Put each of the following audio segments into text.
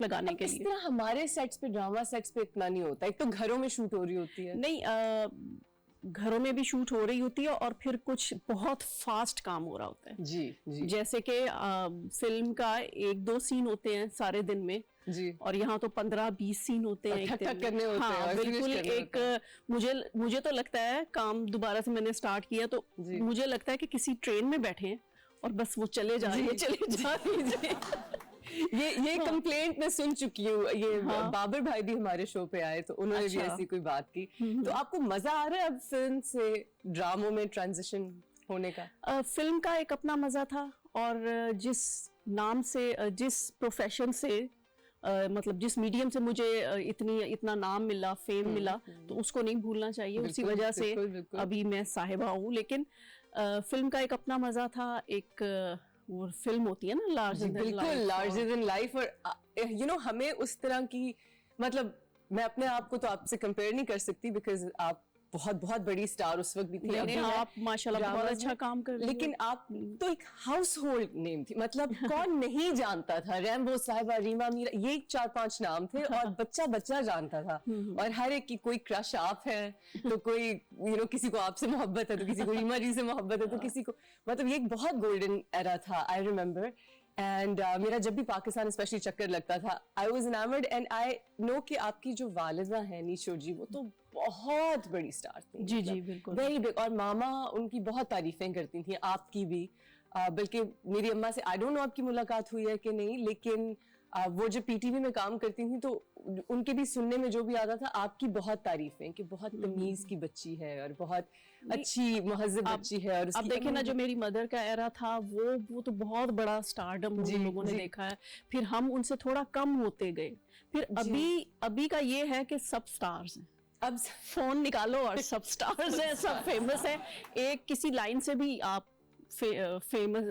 लगाने के इस लिए। तरह हमारे सेट्स पे, ड्रामा सेट्स पे इतना नहीं होता। एक तो घरों में शूट हो रही होती है। नहीं, घरों में भी शूट हो रही होती है और फिर कुछ बहुत फास्ट काम हो रहा होता है। जी जी। जैसे कि फिल्म का 1-2 सीन होते हैं सारे दिन में जी। और यहाँ तो 15-20 सीन होते हैं एक दिन में। करने होते हैं, हाँ बिल्कुल। एक मुझे तो लगता है, काम दोबारा से मैंने स्टार्ट किया तो मुझे लगता है कि किसी ट्रेन में बैठे हैं और बस वो चले जा रही है। ये कंप्लेंट मैं सुन चुकी हूँ। ये बाबर भाई भी हमारे शो पे आए तो उन्होंने भी ऐसी कोई बात की। तो आपको मजा आ रहा है अब फिल्म से ड्रामों में ट्रांजिशन होने का? फिल्म का एक अपना मजा था और जिस नाम से, जिस प्रोफेशन से, मतलब जिस मीडियम से मुझे इतना नाम मिला, फेम मिला, तो उसको नहीं भूलना चाहिए। उसी वजह से अभी मैं साहिबा हूँ। लेकिन फिल्म का एक अपना मजा था। एक वो फिल्म होती है ना, लार्जर देन लाइफ। और हमें उस तरह की, मतलब मैं अपने आप को तो आपसे कंपेयर नहीं कर सकती बिकॉज आप बहुत बहुत बड़ी स्टार उस वक्त भी थी। नहीं, आप माशाल्लाह बहुत अच्छा काम कर रही हैं। लेकिन आप तो एक हाउस होल्ड नेम थी। मतलब कौन नहीं जानता था? रैम्बो साहिबा, रीमा मीरा, ये 4-5 नाम थे और बच्चा बच्चा जानता था। और हर एक की कोई क्रश आप है तो कोई किसी को आपसे मोहब्बत है, तो किसी को रीमा जी से मोहब्बत है, तो किसी को, मतलब ये एक बहुत गोल्डन एरा था। I remember. एंड मेरा जब भी पाकिस्तान स्पेशली चक्कर लगता था, I was enamoured. And I know कि आपकी जो वालिदा है निशो जी, वो तो बहुत बड़ी स्टार थी। जी जी बिल्कुल, वेरी बिग। और मामा उनकी बहुत तारीफें करती थी, आपकी भी। बल्कि मेरी अम्मा से, आई डोंट नो आपकी मुलाकात हुई है कि नहीं, लेकिन वो जब पीटीवी में काम करती थी तो उनके भी सुनने में जो भी आता था, आपकी बहुत तारीफें कि बहुत तमीज की बच्ची है और बहुत अच्छी महज़ब बच्ची है। और अब देखिए ना, जो मेरी मदर का एरा था वो तो बहुत बड़ा स्टारडम हम लोगों ने देखा है। फिर हम उनसे थोड़ा कम होते गए। फिर अभी का ये है कि सब स्टार्स हैं। अब फोन निकालो और सब स्टार्स हैं, सब फेमस है। एक किसी लाइन से भी आप फेमस,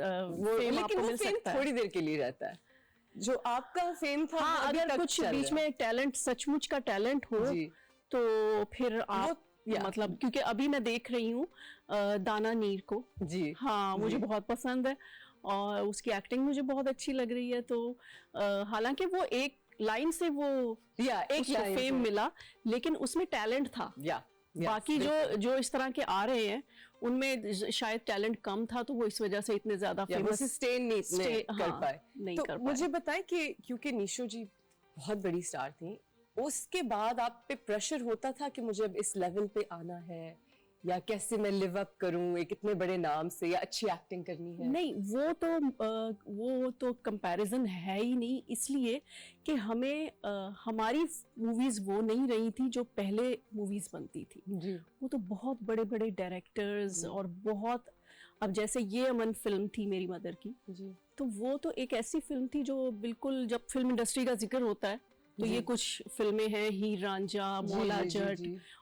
लेकिन वो फेम थोड़ी देर के लिए रहता है। जो आपका फेम था, हाँ, अगर कुछ बीच में टैलेंट, सचमुच का टैलेंट हो तो फिर आप मतलब, क्योंकि अभी मैं देख रही हूँ दाना नीर को जी, हाँ मुझे बहुत पसंद है और उसकी एक्टिंग मुझे बहुत अच्छी लग रही है। तो हालांकि वो एक लाइन से वो एक फेम मिला, लेकिन उसमें टैलेंट था। बाकी जो इस तरह के आ रहे हैं उनमें शायद टैलेंट कम था, तो वो इस वजह से इतने ज्यादा फेमस नहीं कर पाए। तो मुझे बताएं कि क्योंकि निशो जी बहुत बड़ी स्टार थी, उसके बाद आप पे प्रेशर होता था कि मुझे अब इस लेवल पे आना है, या कैसे मैं लिव अप करूं एक इतने बड़े नाम से, या अच्छी एक्टिंग करनी है? नहीं, वो तो कंपैरिजन है ही नहीं, इसलिए कि हमें हमारी मूवीज वो नहीं रही थी जो पहले मूवीज बनती थी जी। वो तो बहुत बड़े बड़े डायरेक्टर्स और बहुत, अब जैसे ये अमन फिल्म थी मेरी मदर की जी, तो वो तो एक ऐसी फिल्म थी जो बिल्कुल, जब फिल्म इंडस्ट्री का जिक्र होता है तो ये कुछ फिल्में हैं, हीर रांझा, मौला जट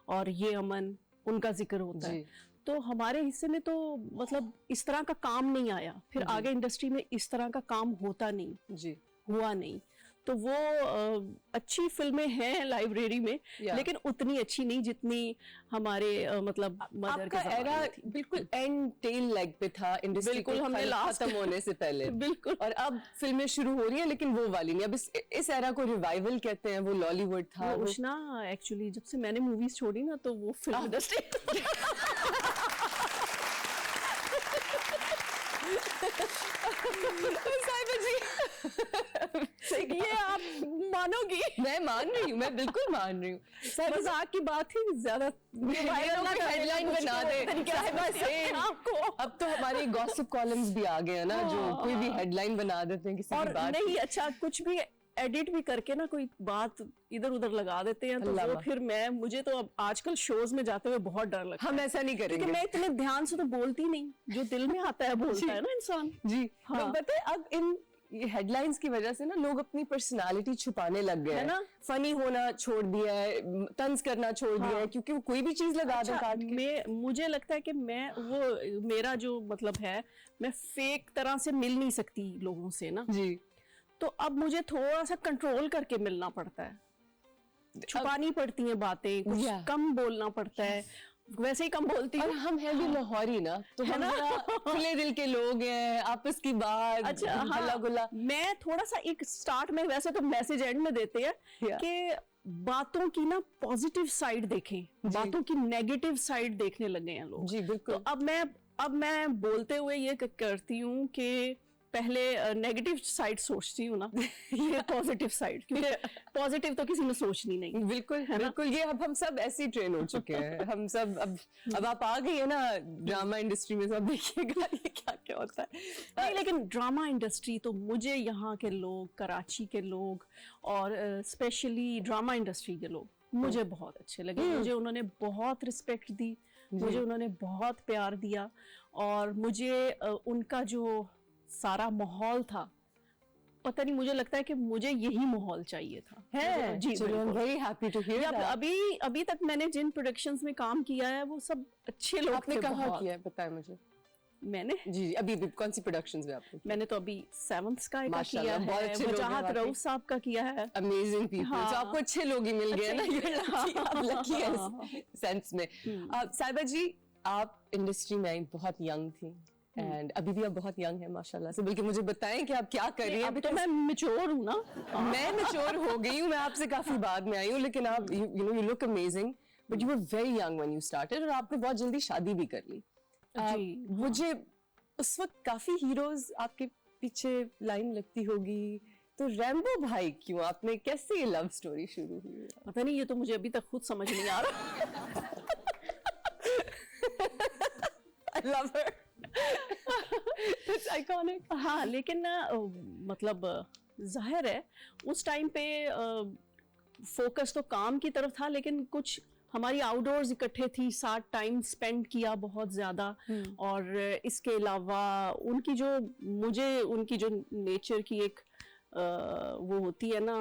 और ये अमन, उनका जिक्र होता है। तो हमारे हिस्से में तो मतलब इस तरह का काम नहीं आया। फिर आगे इंडस्ट्री में इस तरह का काम होता नहीं जी, हुआ नहीं। तो वो अच्छी फिल्में हैं लाइब्रेरी में, लेकिन उतनी अच्छी नहीं जितनी हमारे मतलब मदर का एरा बिल्कुल एंड टेल लेग पे था इंडस्ट्री, बिल्कुल हमने लास्ट खत्म होने से पहले बिल्कुल। और अब फिल्में शुरू हो रही हैं, लेकिन वो वाली नहीं। अब इस एरा को रिवाइवल कहते हैं, वो लॉलीवुड था। वो ना एक्चुअली जब से मैंने मूवीज छोड़ी ना, तो वो फिल्म इंडस्ट्री ये आप मानोगी? मैं मान रही हूँ, मैं बिल्कुल मान रही हूँ। मजाक की बात ही ज्यादा हेडलाइन बना दे आपको। अब तो हमारे गॉसिप कॉलम्स भी आ गए हैं ना, जो कोई भी हेडलाइन बना देते हैं किसी की बात नहीं। अच्छा, कुछ भी एडिट भी करके ना कोई बात इधर उधर लगा देते हैं, तो वो फिर मुझे तो अब आजकल शोज में जाते हुए बहुत डर लगता है। हम ऐसा नहीं करेंगे, मैं इतने ध्यान से तो बोलती नहीं, जो दिल में आता है बोलता है ना इंसान जी। हाँ। पता है, अब इन हेडलाइंस की वजह से ना लोग अपनी पर्सनालिटी छुपाने लग गए हैं ना, फनी होना छोड़ दिया है, तंज करना छोड़ दिया है, क्योंकि वो कोई भी चीज लगा दे काट के। मुझे लगता है कि मेरा जो मतलब है, मैं फेक तरह से मिल नहीं सकती लोगों से ना जी। तो अब मुझे थोड़ा सा कंट्रोल करके मिलना पड़ता है, छुपानी पड़ती हैं बातें, कुछ कम बोलना पड़ता है। वैसे ही कम बोलती और हूँ। हम हैं भी लाहौरी ना, तो है हम ना? बड़ा खुले दिल के लोग हैं, आपस की बात, अच्छा हल्ला हाँ, गुल्ला। मैं थोड़ा सा एक स्टार्ट में, वैसे तो मैसेज एंड में देते हैं Yeah. कि बातों की ना पॉजिटिव साइड देखें, बातों की नेगेटिव साइड देखने लगे हैं लोग। जी बिल्कुल। तो अब मैं बोलते हुए ये करती हूँ कि पहले नेगेटिव साइड सोचती हूँ ना, ये पॉजिटिव साइड, क्योंकि पॉजिटिव तो किसी ने सोचनी नहीं। बिल्कुल बिल्कुल, ये अब हम सब ऐसे ही ट्रेन हो चुके हैं, हम सब अब आप आ गई है ना ड्रामा इंडस्ट्री में, सब देखिएगा ये क्या क्या होता है। नहीं, लेकिन ड्रामा इंडस्ट्री तो मुझे यहाँ के लोग, कराची के लोग और स्पेशली ड्रामा इंडस्ट्री के लोग मुझे बहुत अच्छे लगे। मुझे उन्होंने बहुत रिस्पेक्ट दी, मुझे उन्होंने बहुत प्यार दिया, और मुझे उनका जो सारा माहौल था, पता नहीं, मुझे लगता है कि मुझे यही माहौल चाहिए था। है जी बिल्कुल। Very happy to hear that. अभी तक मैंने जिन प्रोडक्शंस में काम किया है वो सब अच्छे लोग आपने थे। कहाँ बहुत। किया है बताएं मुझे। मैंने जी अभी कौन सी प्रोडक्शंस में आपने? मैंने तो अभी 7th स्काई का माशाल्लाह, किया बहुत है, अच्छे लोग हैं वजाहत वाकई। रऊफ साहब का किया है। Amazing people. हाँ। तो आपको अच्छे लोग ही मिल गए ना, आप लकी है इस सेंस में। साहिबा जी, आप इंडस्ट्री में आई बहुत यंग थी, एंड अभी भी आप बहुत यंग है माशाल्लाह से, बल्कि मुझे बताएं कि आप क्या कर रही हैं। अभी तो मैं मैच्योर हूँ ना। मैं मैच्योर हो गई हूँ, मैं आपसे काफी बाद में आई हूँ, लेकिन आप you look amazing, but you were very young when you started, और आपने बहुत जल्दी शादी भी कर ली। जी, मुझे उस वक्त काफी हीरोज आपके पीछे लाइन लगती होगी, तो रैम्बो भाई क्यों, आपने कैसे ये लव स्टोरी शुरू हुई? पता नहीं, ये तो मुझे अभी तक खुद समझ नहीं आ रहा। I love her. It's iconic. हाँ, लेकिन ना मतलब जाहिर है उस टाइम पे फोकस तो काम की तरफ था, लेकिन कुछ हमारी आउटडोर्स इकट्ठे थी, साथ टाइम स्पेंड किया बहुत ज़्यादा। और इसके अलावा उनकी जो नेचर की एक वो होती है ना,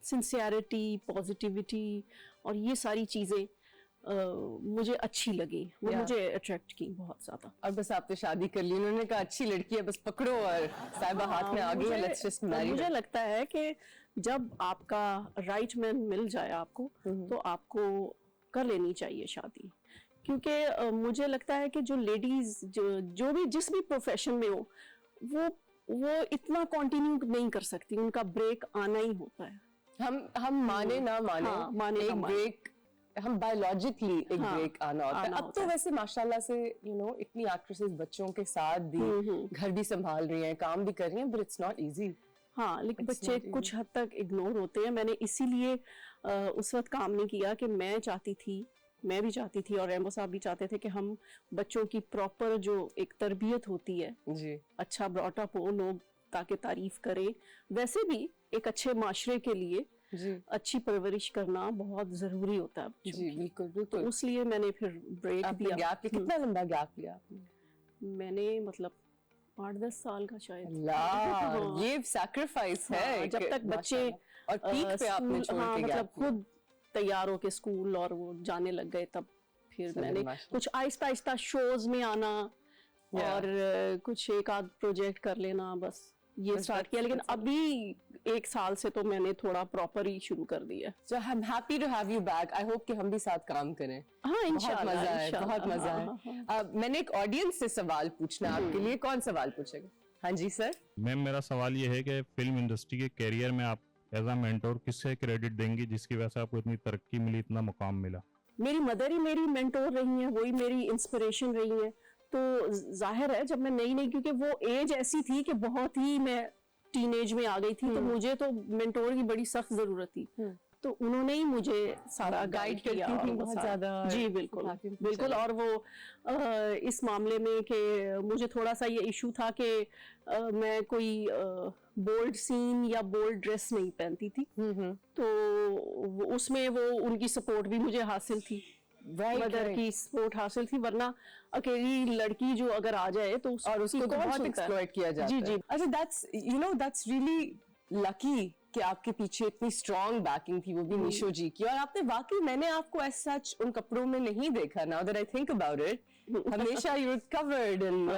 सिंसियरिटी, पॉजिटिविटी, और ये सारी चीज़ें मुझे अच्छी लगी, वो मुझे अट्रैक्ट की बहुत ज़्यादा। और बस आपने शादी कर ली, उन्होंने कहा अच्छी लड़की है, बस पकड़ो, और साहिबा हाथ में आ गई है, लेट्स जस्ट मैरी। मुझे लगता है कि जब आपका राइट मैन मिल जाए आपको, तो आपको कर लेनी चाहिए शादी, क्योंकि मुझे लगता है कि जो लेडीज जो भी जिस भी प्रोफेशन में हो, वो इतना कंटिन्यू नहीं कर सकती, उनका ब्रेक आना ही होता है। हम माने ना माने, हाँ, माने एक ना माने। ब्रेक, हम बायोलॉजिकली एक ब्रेक आना होता है। आना अब होता तो है। वैसे माशाल्लाह से इतनी एक्ट्रेसेस बच्चों के साथ भी घर भी संभाल रही हैं, काम भी कर रही हैं, बट इट्स नॉट इजी। हाँ, लेकिन It's बच्चे not easy. कुछ हद तक इग्नोर होते हैं। मैंने इसीलिए उस वक्त काम नहीं किया कि मैं भी चाहती थी और रैम्बो साहब भी चाहते थे कि हम बच्चों की प्रॉपर जो एक तरबियत होती है, जी अच्छा ब्रॉटअप हो, लोग ताकि तारीफ करें, वैसे भी एक अच्छे माशरे के लिए जी अच्छी परवरिश करना बहुत जरूरी होता है बच्चों जी की। बिल्कुल तो बिल्कुल। उसलिए मैंने फिर ब्रेक आपने दिया। गैप लिया, कितना लंबा गैप लिया आपने? मैंने मतलब 8-10 साल का शायद। अल्लाह, ये सैक्रिफाइस है। हाँ, जब तक बच्चे और पीक पे आपने छोड़ हाँ, के मतलब gap लिया। खुद तैयार होके स्कूल और वो जाने लग गए, तब फिर चलिए, मैंने माशाल्लाह। कुछ आहिस्ता आहिस्ता शोज में आना और कुछ एक आध प्रोजेक्ट कर लेना, बस ये स्टार्ट किया। लेकिन अभी 1 साल से तो मैंने थोड़ा प्रॉपर ही शुरू कर दिया। So I'm happy to have you back. I hope कि हम भी साथ काम करें। हाँ, बहुत इंशाल्लाह, मजा है, इंशाल्लाह। बहुत मजा हाँ, हाँ, है। मैंने एक ऑडियंस से सवाल पूछना है आपके लिए, कौन सवाल पूछेगा? हाँ जी सर। मैम, मेरा सवाल ये है कि फिल्म इंडस्ट्री के कैरियर में आप एज अ मेंटोर किससे क्रेडिट देंगी जिसकी वजह से आपको इतनी तरक्की मिली, इतना मुकाम मिला? मेरी मदर ही मेरी मेंटोर रही हैं, वही मेरी इंस्पिरेशन रही हैं। तो जाहिर है जब मैं नई क्योंकि वो एज ऐसी थी कि बहुत ही मैं टीनेज में आ गई थी, तो मुझे तो मेंटोर की बड़ी सख्त जरूरत थी। तो उन्होंने ही मुझे सारा गाइड किया करती थी और बहुत सारा- ज्यादा। जी बिल्कुल काफी बिल्कुल। चलो। और वो इस मामले में कि मुझे थोड़ा सा ये इशू था कि मैं कोई बोल्ड सीन या बोल्ड ड्रेस नहीं पहनती थी, तो उसमें वो उनकी सपोर्ट भी मुझे हासिल थी, मदर की सपोर्ट हासिल थी। वरना अकेली लड़की जो अगर आ जाए तो और उसको तो बहुत एक्सप्लॉइट किया जाता है। जी। अच्छा, that's really lucky कि आपके पीछे इतनी स्ट्रॉन्ग बैकिंग थी, वो भी निशो जी की। और आपने वाकई, मैंने आपको एज सच उन कपड़ों में नहीं देखा, now that I think about it. हमेशा यू वर कवर्ड इन